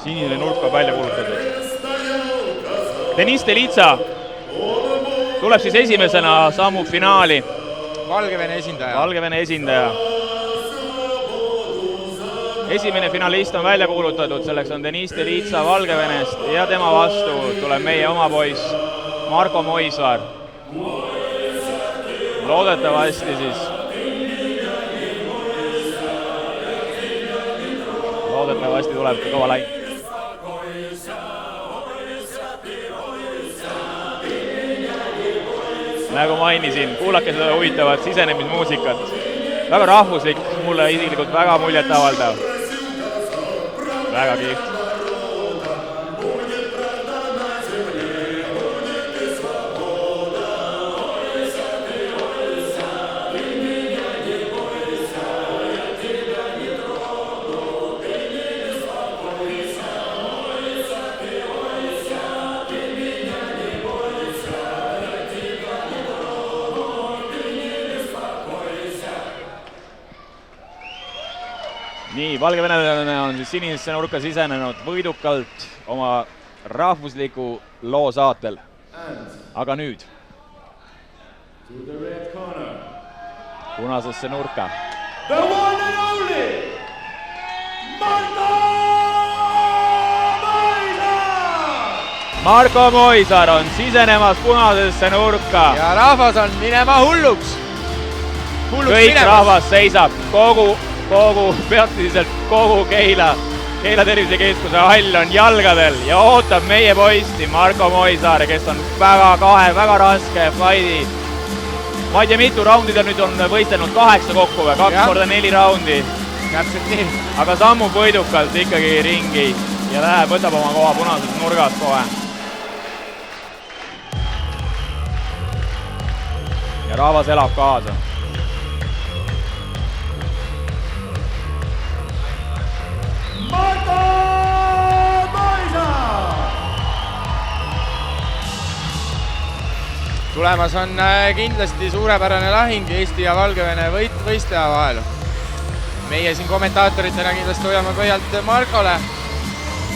Sinine nurk on välja kuulutatud. Deniss Delitsa tuleb siis esimesena sammub finaali. Valgevene esindaja. Esimene finalist on välja kuulutatud, selleks on Deniss Delitsa Valgevenest ja tema vastu tuleb meie oma poiss Marko Moisar. Loodetavasti tuleb ka kõva lain. Nagu mainisin, kuulake seda huvitavat sisenemismuusikat. Väga rahvuslik, mulle isiklikult väga muljet avaldav. Väga kihvt. Nii, valgevenelane on siis sinisesse nurka sisenenud võidukalt oma rahvusliku loo saatel. Aga nüüd punasesse nurka. The one and only Marko Moisar! Marko Moisar on sisenemas punasesse nurka. Ja rahvas on minema hulluks. Kõik rahvas seisab, kogu peatiliselt kogu Keila tervisekeskuse hall on jalgadel ja ootab meie poisti Marko Moisar, kes on väga raske fighti. Ma ei tea, mitu raundid nüüd on võistelnud 8 kokku või 2 korda 4 raundi. Täpselt nii. Aga sammub võidukalt ikkagi ringi ja läheb, võtab oma koha punases nurgas kohe. Ja rahvas elab kaasa. Tulemas on kindlasti suurepärane lahing Eesti ja Valgevene võistleja vahel. Meie siin kommentaatoritena kindlasti hoiame pöialt Markole.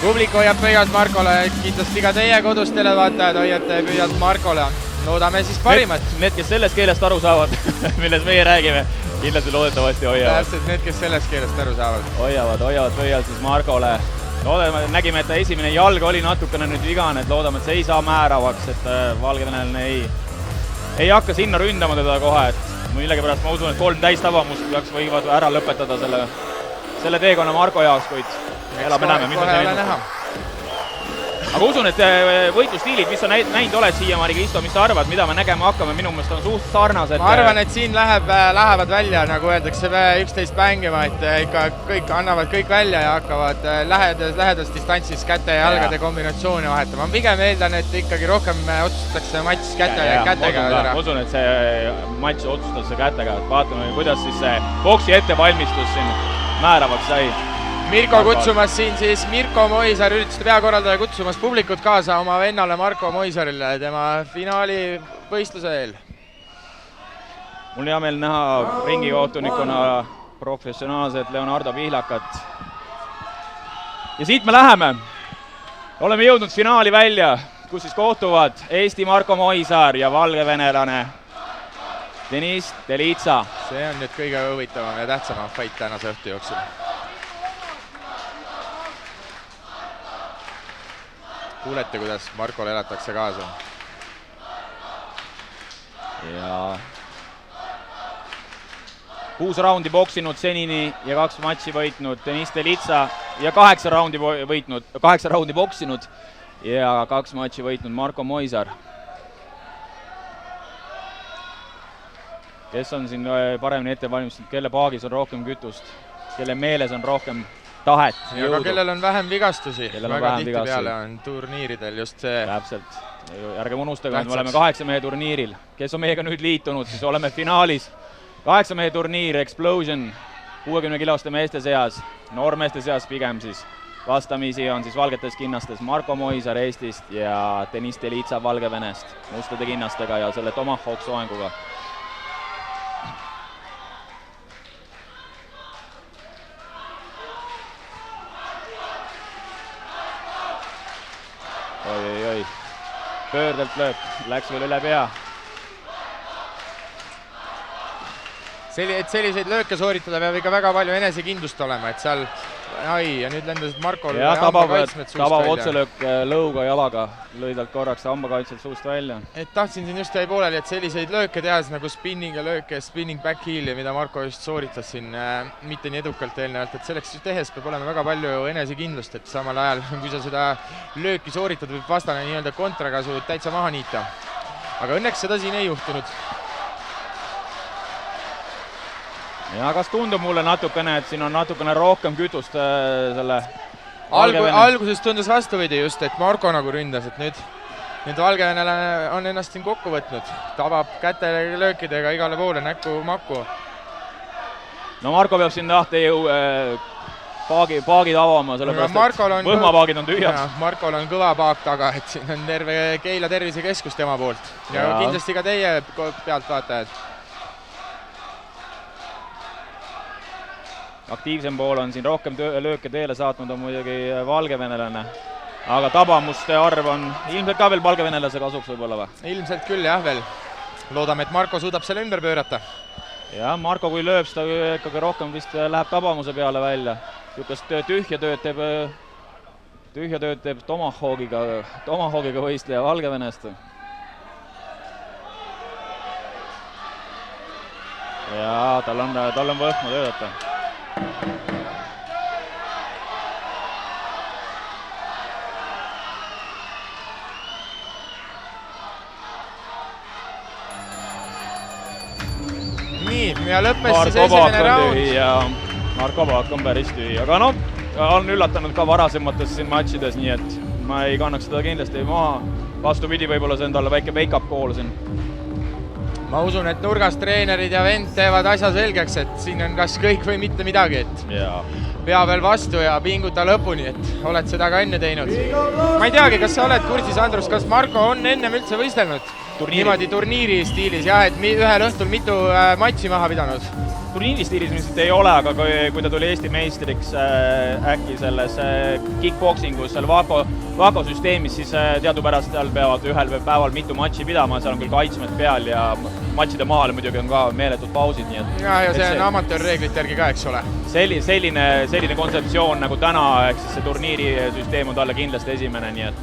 Publik hoiab pöialt Markole, kindlasti ka teie kodus televaatajad hoiate pöialt Markole. Loodame siis parimat. Need, kes sellest keelest aru saavad, milles meie räägime, kindlasti loodetavasti hoiavad. Täpselt need, kes sellest keelest aru saavad. Hoiavad pöialt siis Markole. Nägime, et esimene jalg oli natukene nüüd vigane, et loodame, et see ei saa määravaks, et valgeveneline ei hakka sinna ründama teda kohe, et millegipärast ma usun, et 3 täistabamust võivad ära lõpetada selle teekonna Marko jaoks, kuid elame näeme, mis on see ennustus. Aga usun, et võitlustiilid, mis sa näinud oled siiamaani, Kristo, mis sa arvad, mida me nägema hakkame, minu mõelest on suht sarnased. Ma arvan, et siin lähevad välja, nagu öeldakse, 11 mängima, et ikka kõik annavad kõik välja ja hakkavad lähedas distantsis käte ja jalgade kombinatsiooni vahetama. Ma pigem eeldan, et ikkagi rohkem otsustatakse matš kätega. Ma usun, et see matš otsustatakse kätega. Vaatame, kuidas siis see boksi ettevalmistus siin määravaks sai. Mirko kutsumas siin siis Mirko Moisar, ürituste peakorraldaja kutsumas publikut kaasa oma vennale Marko Moisarile tema finaali võistluse eel. Mul hea meel näha ringikohtunikuna professionaalset Leonardo Pihlakat. Ja siit me läheme. Oleme jõudnud finaali välja, kus siis kohtuvad Eesti Marko Moisar ja valgevenelane Deniss Delitsa. See on nüüd kõige huvitavam ja tähtsam fight tänase õhtu jooksul. Kuulete, kuidas Markole elatakse kaasa. Ja 6 raundi boksinud senini ja 2 matši võitnud Deniss Delitsa ja 8 raundi boksinud ja 2 matši võitnud Marko Moisar. Kes on siin paremini ette valmistatud, kelle paagis on rohkem kütust, kelle meeles on rohkem tahet, jõudu. Ja ka kellel on vähem vigastusi. Väga tihti peale on turniiridel just see. Täpselt. Ärge unustage, et me oleme 8 mehe turniiril. Kes on meiega nüüd liitunud, siis oleme finaalis. 8 mehe turniir, Explosion, 60 kiloste meeste seas, noormeeste seas pigem siis. Vastamisi on siis valgetes kinnastes Marko Moisar Eestist ja Deniss Delitsa Valgevenest mustade kinnastega ja selle Tomahawk soenguga. pöördelt lööb, läks veel üle pea. Et selliseid lööke sooritada peab ikka väga palju enesekindlust olema, et seal ja nüüd lendasid Markol tabav otselöök lõuga jalaga, lõi talt korraks hambakaitselt suust välja. Et tahtsin siin just jäi pooleli, et selliseid lööke tehas nagu spinning ja lööke, spinning back heel, mida Marko just sooritas siin mitte nii edukalt eelnevalt, et selleks tehes peab olema väga palju enesekindlust, et samal ajal, kui sa seda lööki sooritad, võib vastane nii-öelda kontraga su täitsa maha niita. Aga õnneks seda siin ei juhtunud. Ja kas tundub mulle natukene, et siin on natukene rohkem kütust selle Alguses tundus vastupidi just, et Marko nagu ründas, et nüüd valgevenelane on ennast siin kokku võtnud. Tabab käte löökidega igale poole, näkku, makku. No Marko peab siin tahtejõu paagid avama, sellepärast et võhmapaagid on tühjad. Markol on kõva paak taga, et siin on terve Keila tervisekeskus tema poolt. Ja kindlasti ka teie pealtvaatajad. Aktiivsem pool on siin rohkem lööke teele saatnud on muidugi valgevenelane. Aga tabamuste arv on ilmselt ka veel valgevenelase kasuks võib-olla või? Ilmselt küll jah veel. Loodame, et Marko suudab selle ümber pöörata. Ja Marko kui lööb, seda ikkagi rohkem vist läheb tabamuse peale välja. Niisugust tühja tööd teeb Tomahawkiga võistleja Valgevenest. Ja tal on võhma töödata. Nii, ja lõppes siis esimene raund. Ja Marko Paak on päris tühi, aga on üllatanud ka varasemates siin matšides, nii et ma ei kannaks seda kindlasti maha. Vastupidi, võib-olla see on talle väike wake-up call siin. Ma usun, et nurgas treenerid ja vend teevad asja selgeks, et siin on kas kõik või mitte midagi, et pea veel vastu ja pinguta lõpuni, et oled seda ka enne teinud. Ma ei teagi, kas sa oled kursis, Andrus, kas Marko on ennem üldse võistelnud? Niimoodi turniiri stiilis, jah, et ühel õhtul mitu matši maha pidanud. Turniiri stiilis ilmselt ei ole, aga kui ta tuli Eesti meistriks äkki selles kickboxingus, seal Vako süsteemis, siis teadupärast seal peavad ühel päeval mitu matši pidama, seal on küll kaitsmed peal ja matšide maal muidugi on ka meeletud pausid. Ja see on amatöörreeglite järgi ka, eks ole. Selline kontseptsioon nagu täna, ehk siis see turniirisüsteem on talle kindlasti esimene, nii et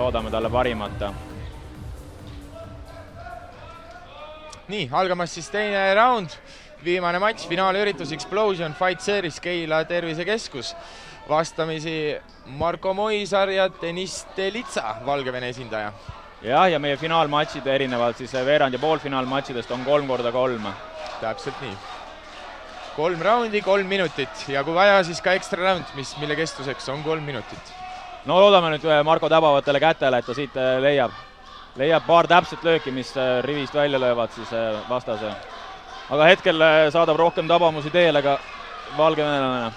loodame talle parimat. Nii, algamas siis teine round, viimane matš, finaalüritus Explosion Fight Series Keila tervisekeskus. Vastamisi Marko Moisar ja Deniss Telitsa, Valgevene esindaja. Ja meie finaalmatšid erinevalt siis veerand- ja poolfinaalmatšidest on 3x3. Täpselt nii. 3 raundi, 3 minutit ja kui vaja, siis ka ekstra round, mille kestuseks on 3 minutit. No loodame nüüd Marko täbavatele kätele, et ta siit leiab paar täpset lööki, mis rivist välja löövad siis vastase. Aga hetkel saadab rohkem tabamusi teele ka valgevenelane.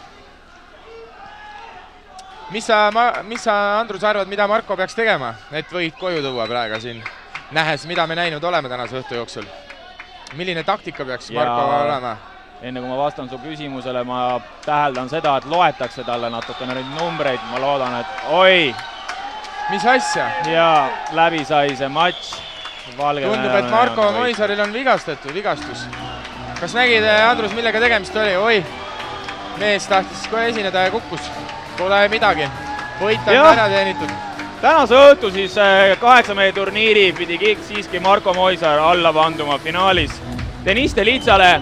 Mis sa, Andrus, arvad, mida Marko peaks tegema, et võid koju tuua praegu siin, nähes, mida me näinud oleme tänase õhtu jooksul? Milline taktika peaks Marko olema? Enne kui ma vastan su küsimusele, ma täheldan seda, et loetakse talle natukene neid numbreid. Ma loodan, et oi! Mis asja? Ja läbi sai see matš. Tundub, et Marko Moisaril on vigastus. Kas nägid, Andrus, millega tegemist oli? Oi, mees tahtis kohe esineda ja kukkus. Pole midagi. Võit on ära teenitud. Tänase õhtu siis 8 mehe turniiri pidi siiski Marko Moisar alla vanduma finaalis Deniss Telitsale,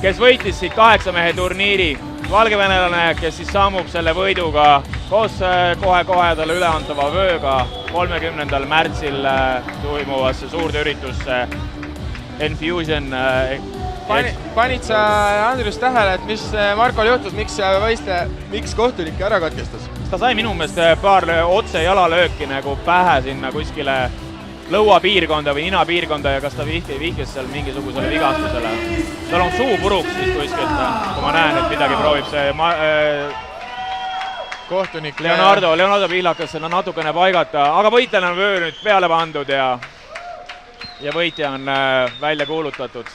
kes võitis siit 8 mehe turniiri. Valgevenelane, kes siis sammub selle võiduga koos kohe talle üleantava vööga 30. märtsil toimuvasse suurde üritusse Enfusion. Panid sa, Andrus, tähele, et mis Markol juhtus, miks kohtunik ära katkestas? Ta sai minu meelest paar otse jalalööki nagu pähe sinna kuskile lõuapiirkonda või ninapiirkonda ja kas ta vihkis seal mingisugusele vigastusele. Tal on suu puruks vist kuskilt, kui ma näen, et midagi proovib see kohtunik Leonardo Pihlakas seda natukene paigata, aga võitlejana on vöö nüüd peale pandud ja võitja on välja kuulutatud.